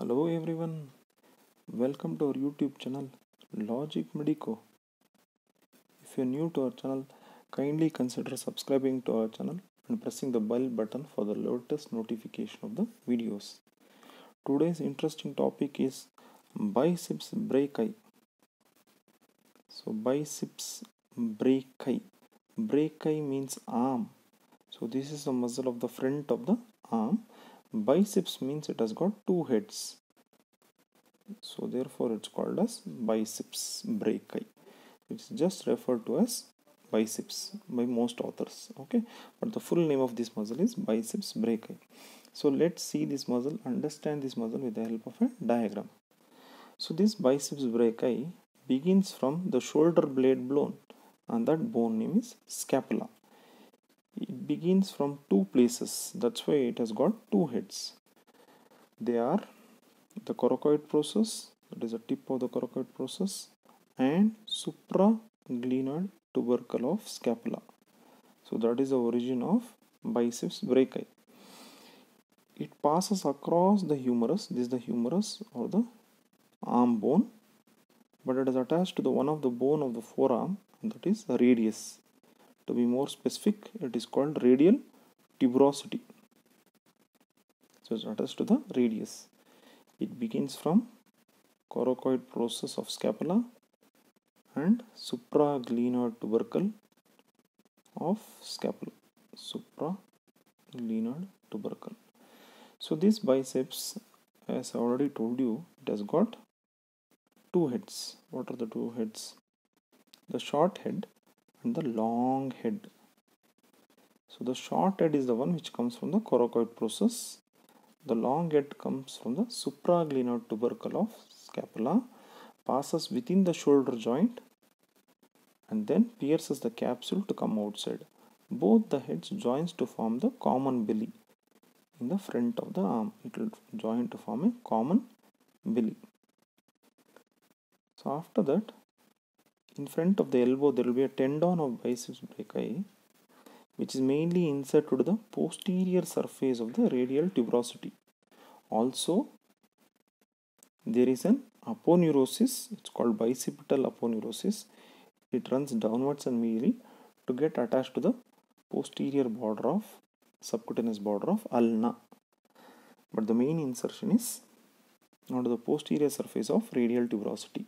Hello everyone, welcome to our YouTube channel Logic Medico. If you're new to our channel, kindly consider subscribing to our channel and pressing the bell button for the latest notification of the videos. Today's interesting topic is Biceps Brachii. So Biceps Brachii. Brachii means arm. So this is the muscle of the front of the arm. Biceps means it has got two heads. So therefore it's called as biceps brachii. It's just referred to as biceps by most authors. Okay, but the full name of this muscle is biceps brachii. So let's see this muscle, understand this muscle with the help of a diagram. So this biceps brachii begins from the shoulder blade bone, and that bone name is scapula. It begins from two places, that's why it has got two heads. They are the coracoid process, that is the tip of the coracoid process, and supraglenoid tubercle of scapula. So that is the origin of biceps brachii. It passes across the humerus. This is the humerus or the arm bone, but it is attached to the one of the bone of the forearm, and that is the radius. To be more specific, it is called radial tuberosity. So it's attached to the radius. It begins from coracoid process of scapula and supraglenoid tubercle of scapula. Supraglenoid tubercle. So this biceps, as I already told you, it has got two heads. What are the two heads? The short head and the long head. So the short head is the one which comes from the coracoid process. The long head comes from the supraglenoid tubercle of scapula, passes within the shoulder joint, and then pierces the capsule to come outside. Both the heads joins to form the common belly. In the front of the arm, it will join to form a common belly. So after that, in front of the elbow, there will be a tendon of biceps brachii, which is mainly inserted to the posterior surface of the radial tuberosity. Also, there is an aponeurosis. It's called bicipital aponeurosis. It runs downwards and medially to get attached to the posterior border of subcutaneous border of ulna. But the main insertion is onto the posterior surface of radial tuberosity.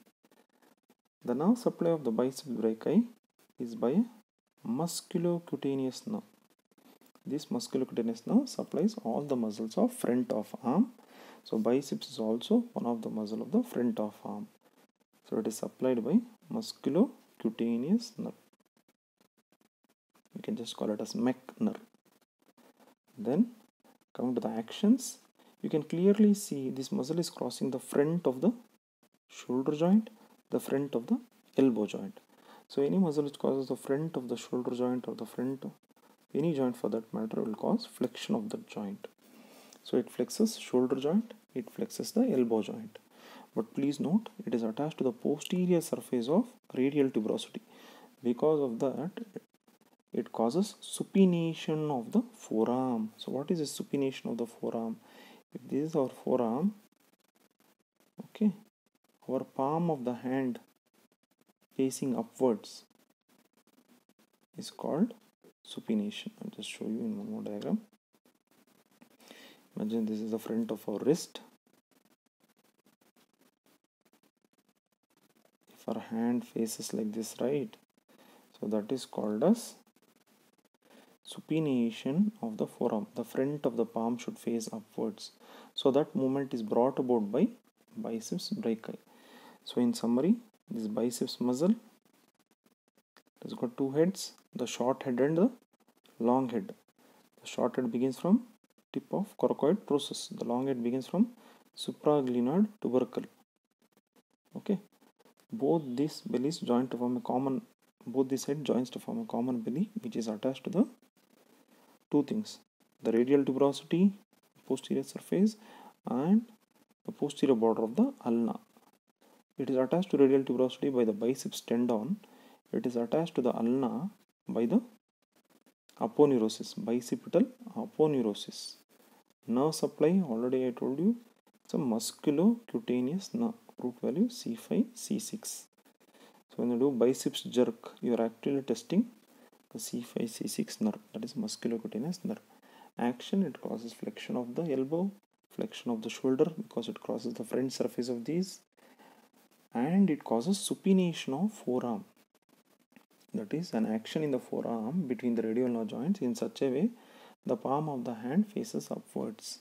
The nerve supply of the biceps brachii is by a musculocutaneous nerve. This musculocutaneous nerve supplies all the muscles of front of arm. So biceps is also one of the muscle of the front of arm. So it is supplied by musculocutaneous nerve. You can just call it as MEC nerve. Then coming to the actions, you can clearly see this muscle is crossing the front of the shoulder joint, the front of the elbow joint. So any muscle which causes the front of the shoulder joint or the front of any joint for that matter will cause flexion of the joint. So it flexes shoulder joint, it flexes the elbow joint. But please note, it is attached to the posterior surface of radial tuberosity. Because of that, it causes supination of the forearm. So what is the supination of the forearm? If this is our forearm, okay, our palm of the hand facing upwards is called supination. I'll just show you in one more diagram. Imagine this is the front of our wrist. If our hand faces like this, right? So that is called as supination of the forearm. The front of the palm should face upwards. So that movement is brought about by biceps brachii. So in summary, this biceps muscle has got two heads, the short head and the long head. The short head begins from tip of coracoid process. The long head begins from supraglenoid tubercle. Okay. Both these bellies join to form a common, both these head joins to form a common belly which is attached to the two things, the radial tuberosity, posterior surface, and the posterior border of the ulna. It is attached to radial tuberosity by the biceps tendon. It is attached to the ulna by the aponeurosis, bicipital aponeurosis. Nerve supply, already I told you, It's a musculocutaneous nerve, root value C5, C6. So when you do biceps jerk, you are actually testing the C5, C6 nerve, that is musculocutaneous nerve. Action, it causes flexion of the elbow, flexion of the shoulder because it crosses the front surface of these, and it causes supination of forearm. That is an action in the forearm between the radial joints in such a way the palm of the hand faces upwards.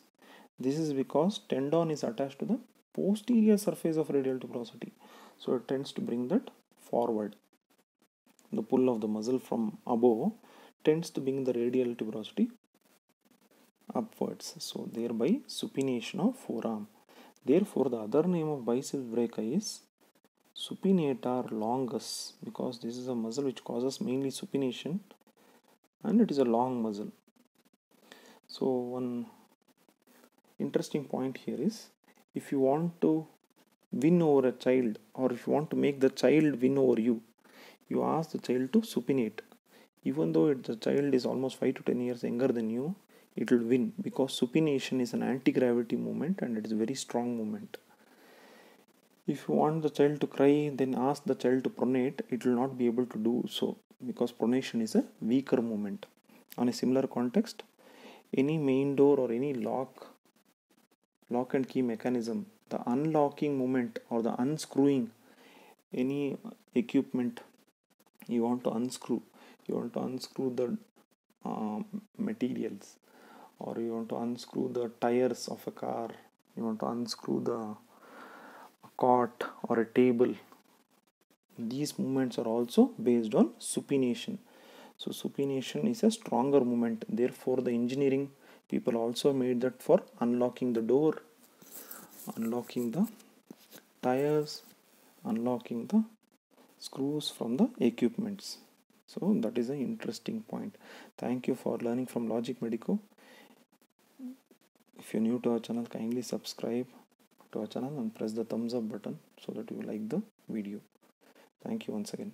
This is because tendon is attached to the posterior surface of radial tuberosity, so it tends to bring that forward. The pull of the muscle from above tends to bring the radial tuberosity upwards, so thereby supination of forearm. Therefore, the other name of biceps brachii is Supinator Longus, because this is a muscle which causes mainly supination and it is a long muscle. So one interesting point here is, if you want to win over a child, or if you want to make the child win over you, you ask the child to supinate. Even though the child is almost 5 to 10 years younger than you, it will win, because supination is an anti-gravity movement and it is a very strong movement. If you want the child to cry, then ask the child to pronate, it will not be able to do so, because pronation is a weaker movement. On a similar context, any main door or any lock and key mechanism, the unlocking movement or the unscrewing any equipment, you want to unscrew the materials, or you want to unscrew the tires of a car, you want to unscrew the cot or a table, these movements are also based on supination. So supination is a stronger movement, therefore the engineering people also made that for unlocking the door, unlocking the tires, unlocking the screws from the equipments. So that is an interesting point. Thank you for learning from Logic Medico. If you're new to our channel, kindly subscribe to our channel and press the thumbs up button so that you like the video. Thank you once again.